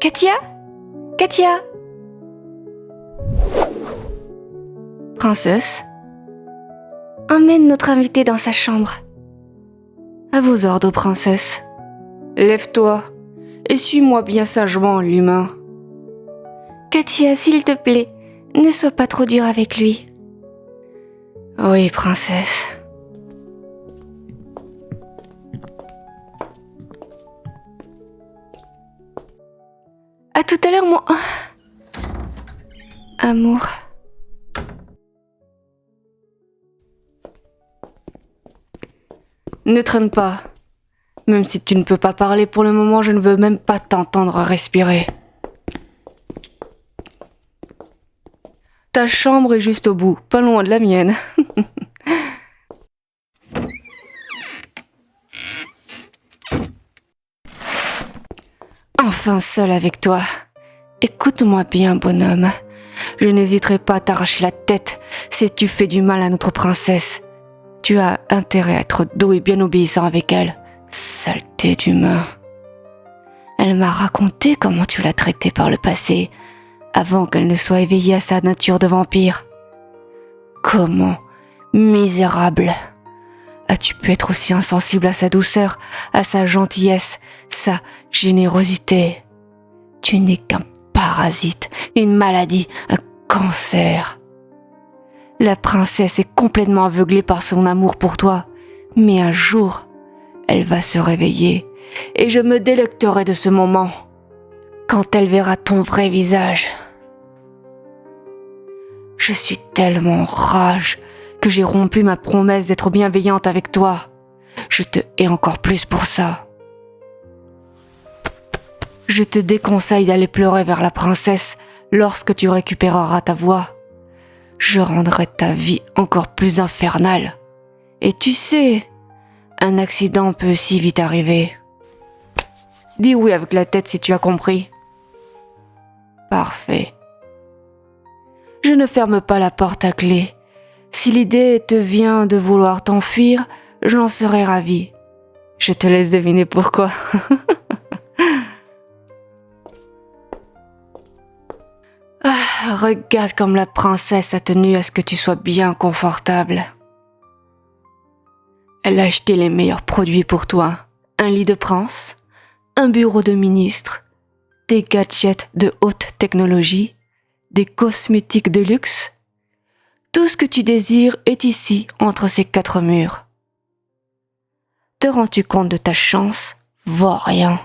Katia? Katia? Princesse, Emmène notre invitée dans sa chambre. à vos ordres, princesse. Lève-toi et suis-moi bien sagement, l'humain. Katia, s'il te plaît, ne sois pas trop dure avec lui. Oui, princesse. À tout à l'heure, mon... Amour. Ne traîne pas. Même si tu ne peux pas parler pour le moment, je ne veux même pas t'entendre respirer. Ta chambre est juste au bout, pas loin de la mienne. Enfin seul avec toi. Écoute-moi bien, bonhomme. Je n'hésiterai pas à t'arracher la tête si tu fais du mal à notre princesse. Tu as intérêt à être doux et bien obéissant avec elle. Saleté d'humain. Elle m'a raconté comment tu l'as traitée par le passé, avant qu'elle ne soit éveillée à sa nature de vampire. Comment, misérable, as-tu pu être aussi insensible à sa douceur, à sa gentillesse, sa générosité? Tu n'es qu'un parasite, une maladie, un cancer. La princesse est complètement aveuglée par son amour pour toi, mais un jour, elle va se réveiller et je me délecterai de ce moment quand elle verra ton vrai visage. Je suis tellement en rage que j'ai rompu ma promesse d'être bienveillante avec toi. Je te hais encore plus pour ça. Je te déconseille d'aller pleurer vers la princesse lorsque tu récupéreras ta voix. Je rendrai ta vie encore plus infernale. Et tu sais, un accident peut si vite arriver. Dis oui avec la tête si tu as compris. Parfait. Je ne ferme pas la porte à clé. Si l'idée te vient de vouloir t'enfuir, j'en serai ravie. Je te laisse deviner pourquoi. Regarde comme la princesse a tenu à ce que tu sois bien confortable. Elle a acheté les meilleurs produits pour toi. Un lit de prince, un bureau de ministre, des gadgets de haute technologie, des cosmétiques de luxe. Tout ce que tu désires est ici, entre ces 4 murs. Te rends-tu compte de ta chance, vaurien?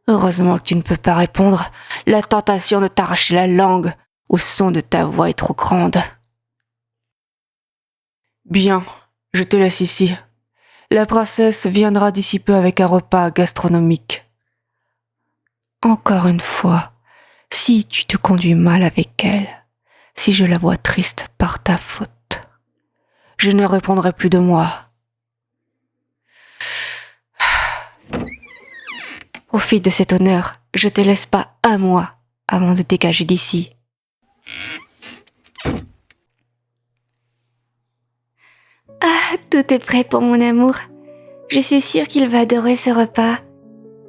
Heureusement que tu ne peux pas répondre. La tentation de t'arracher la langue au son de ta voix est trop grande. Bien, je te laisse ici. La princesse viendra d'ici peu avec un repas gastronomique. Encore une fois, si tu te conduis mal avec elle, si je la vois triste par ta faute, je ne répondrai plus de moi. Profite de cet honneur, je te laisse pas un mois avant de dégager d'ici. Ah, tout est prêt pour mon amour. Je suis sûre qu'il va adorer ce repas.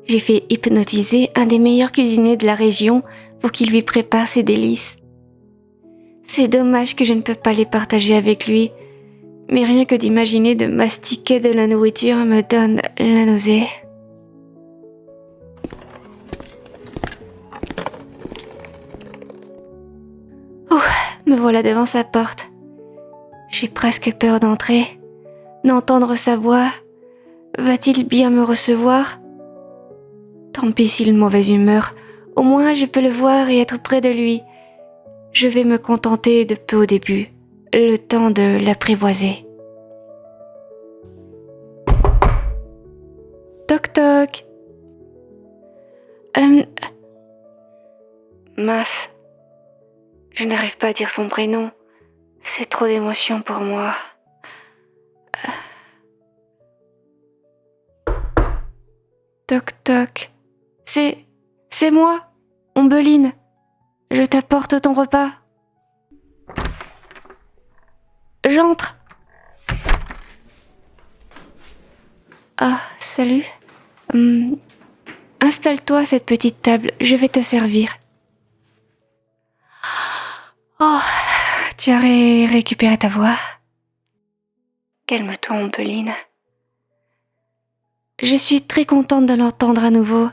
J'ai fait hypnotiser un des meilleurs cuisiniers de la région pour qu'il lui prépare ses délices. C'est dommage que je ne peux pas les partager avec lui, mais rien que d'imaginer de mastiquer de la nourriture me donne la nausée. Me voilà devant sa porte. J'ai presque peur d'entrer, d'entendre sa voix. Va-t-il bien me recevoir? Tant pis s'il est de mauvaise humeur, au moins je peux le voir et être près de lui. Je vais me contenter de peu au début, le temps de l'apprivoiser. Toc toc. Mince. Je n'arrive pas à dire son prénom. C'est trop d'émotion pour moi. Toc toc. C'est moi, Ombeline. Je t'apporte ton repas. J'entre. Ah, salut. Installe-toi à cette petite table, je vais te servir. Oh, tu as récupéré ta voix. Calme-toi, mon Pauline. Je suis très contente de l'entendre à nouveau.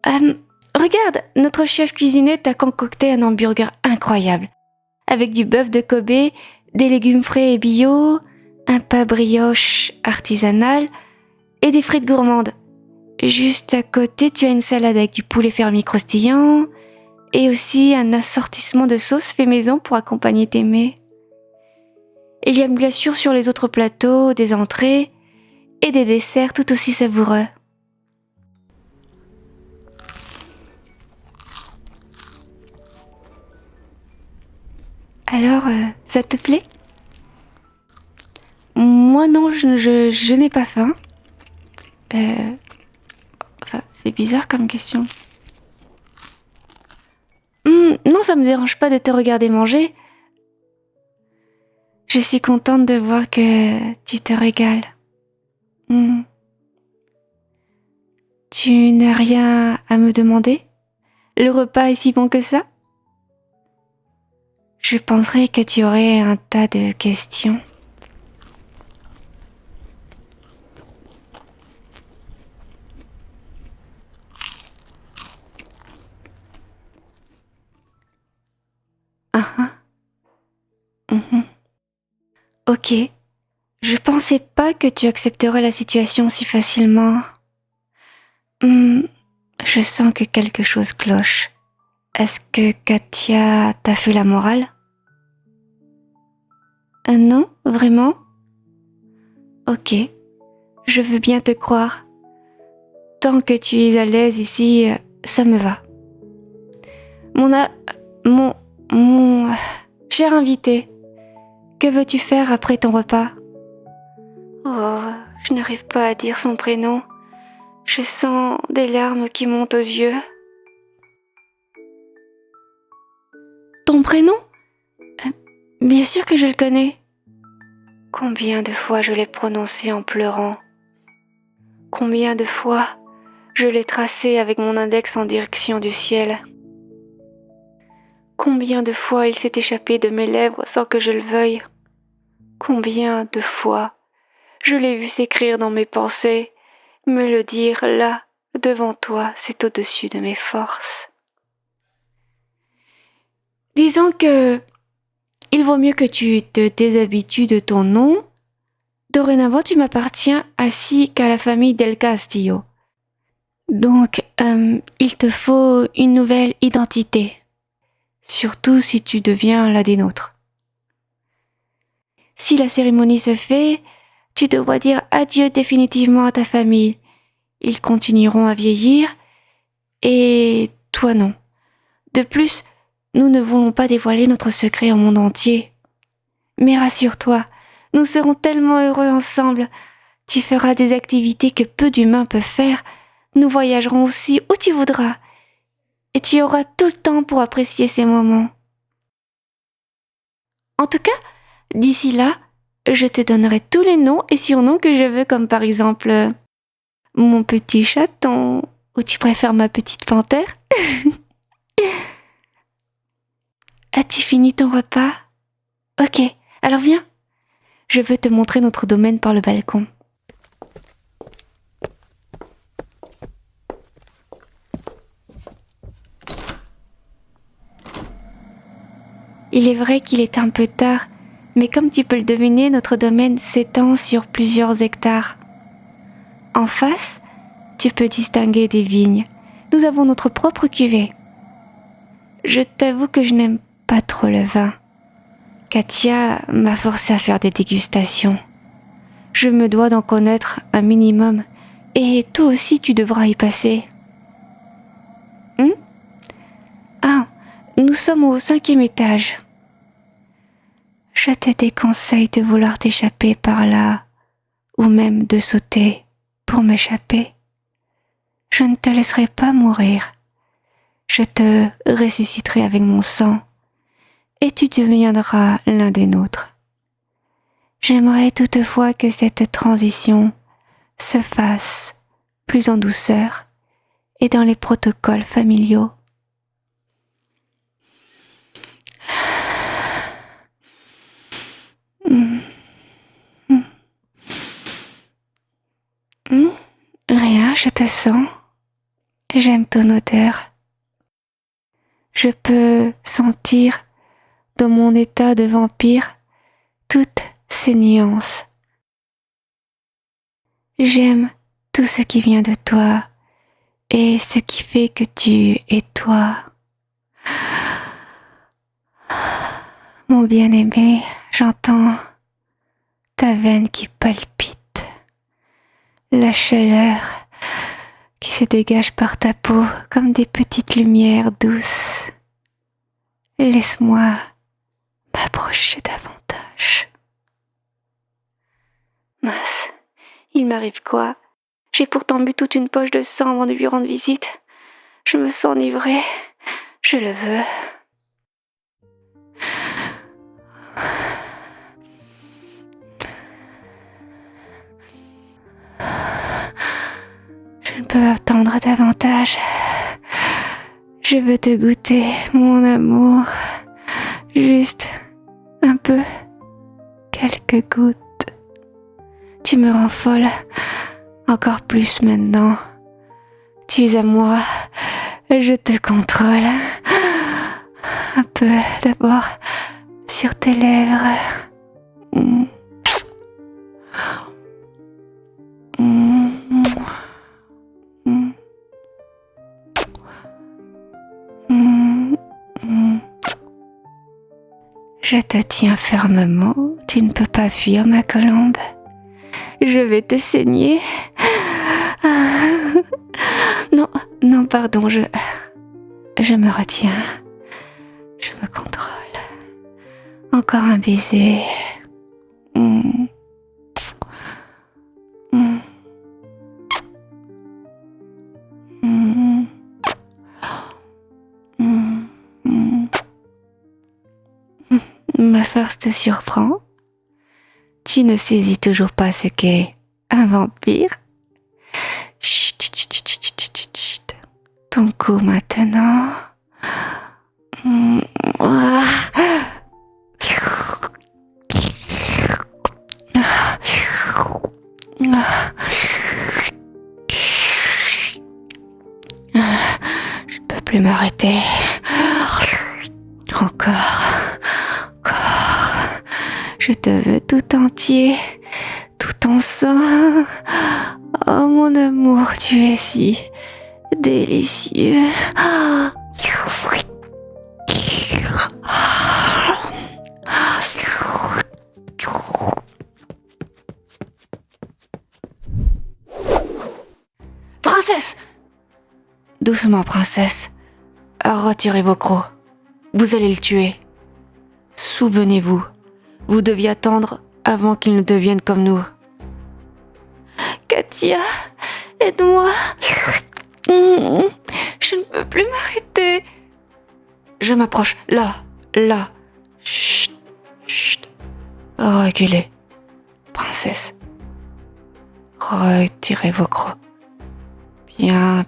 Regarde, notre chef cuisinier t'a concocté un hamburger incroyable, avec du bœuf de Kobe, des légumes frais et bio, un pain brioche artisanal et des frites gourmandes. Juste à côté, tu as une salade avec du poulet fermier croustillant et aussi un assortissement de sauces fait maison pour accompagner tes mets. Il y a bien sûr sur les autres plateaux des entrées et des desserts tout aussi savoureux. Alors, ça te plaît ? Moi non, je n'ai pas faim. C'est bizarre comme question. Non, ça me dérange pas de te regarder manger. Je suis contente de voir que tu te régales. Tu n'as rien à me demander ? Le repas est si bon que ça ? Je penserais que tu aurais un tas de questions. Ok, je pensais pas que tu accepterais la situation si facilement. Je sens que quelque chose cloche. Est-ce que Katia t'a fait la morale ? Non, vraiment ? Ok, je veux bien te croire. Tant que tu es à l'aise ici, ça me va. Mon cher invité, que veux-tu faire après ton repas ? Oh, je n'arrive pas à dire son prénom. Je sens des larmes qui montent aux yeux. Ton prénom ? Bien sûr que je le connais. Combien de fois je l'ai prononcé en pleurant ? Combien de fois je l'ai tracé avec mon index en direction du ciel ? Combien de fois il s'est échappé de mes lèvres sans que je le veuille ? Combien de fois je l'ai vu s'écrire dans mes pensées, me le dire là, devant toi, c'est au-dessus de mes forces. Disons que il vaut mieux que tu te déshabitues de ton nom. Dorénavant, tu m'appartiens ainsi qu'à la famille Del Castillo. Donc, il te faut une nouvelle identité. Surtout si tu deviens la des nôtres. Si la cérémonie se fait, tu devras dire adieu définitivement à ta famille. Ils continueront à vieillir, et toi non. De plus, nous ne voulons pas dévoiler notre secret au monde entier. Mais rassure-toi, nous serons tellement heureux ensemble. Tu feras des activités que peu d'humains peuvent faire. Nous voyagerons aussi où tu voudras. Et tu auras tout le temps pour apprécier ces moments. En tout cas, d'ici là, je te donnerai tous les noms et surnoms que je veux, comme par exemple mon petit chaton, ou tu préfères ma petite panthère. As-tu fini ton repas ? Ok, alors viens. Je veux te montrer notre domaine par le balcon. Il est vrai qu'il est un peu tard, mais comme tu peux le deviner, notre domaine s'étend sur plusieurs hectares. En face, tu peux distinguer des vignes. Nous avons notre propre cuvée. Je t'avoue que je n'aime pas trop le vin. Katia m'a forcé à faire des dégustations. Je me dois d'en connaître un minimum, et toi aussi tu devras y passer. Nous sommes au 5e étage. Je te déconseille de vouloir t'échapper par là, ou même de sauter pour m'échapper. Je ne te laisserai pas mourir. Je te ressusciterai avec mon sang, et tu deviendras l'un des nôtres. J'aimerais toutefois que cette transition se fasse plus en douceur et dans les protocoles familiaux. Rien, je te sens. J'aime ton odeur. Je peux sentir dans mon état de vampire toutes ces nuances. J'aime tout ce qui vient de toi et ce qui fait que tu es toi. Mon bien-aimé, j'entends ta veine qui palpite, la chaleur qui se dégage par ta peau comme des petites lumières douces. Laisse-moi m'approcher davantage. Mince, il m'arrive quoi? J'ai pourtant bu toute une poche de sang avant de lui rendre visite. Je me sens enivrée. Je le veux. Je ne peux attendre davantage. Je veux te goûter, mon amour. Juste un peu, quelques gouttes. Tu me rends folle, encore plus maintenant. Tu es à moi, je te contrôle. Un peu d'abord sur tes lèvres. Je te tiens fermement, tu ne peux pas fuir ma colombe. Je vais te saigner. Non, pardon, je me retiens. Je me contrôle. Encore un baiser. Ma force te surprend. Tu ne saisis toujours pas ce qu'est un vampire. Chut. Ton cou maintenant. Je ne peux plus m'arrêter. Encore. Je te veux tout entier, tout en sang. Oh mon amour, tu es si délicieux. Princesse! Doucement, princesse. Retirez vos crocs. Vous allez le tuer. Souvenez-vous, vous deviez attendre avant qu'il ne devienne comme nous. Katia, aide-moi. Je ne peux plus m'arrêter. Je m'approche. Là. Chut. Reculez. Princesse. Retirez vos crocs. Bien.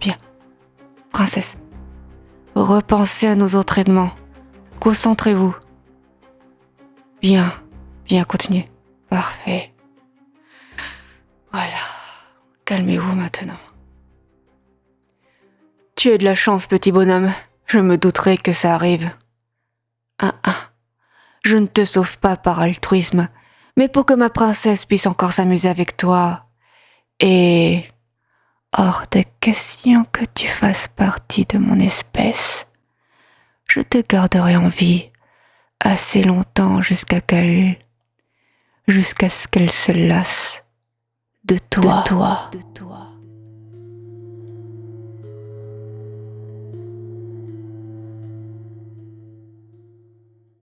Princesse. Repensez à nos entraînements. Concentrez-vous. Bien, continuez. Parfait. Voilà. Calmez-vous maintenant. Tu as de la chance, petit bonhomme. Je me douterais que ça arrive. Je ne te sauve pas par altruisme, mais pour que ma princesse puisse encore s'amuser avec toi. Et hors de question que tu fasses partie de mon espèce. Je te garderai en vie assez longtemps jusqu'à ce qu'elle se lasse de toi.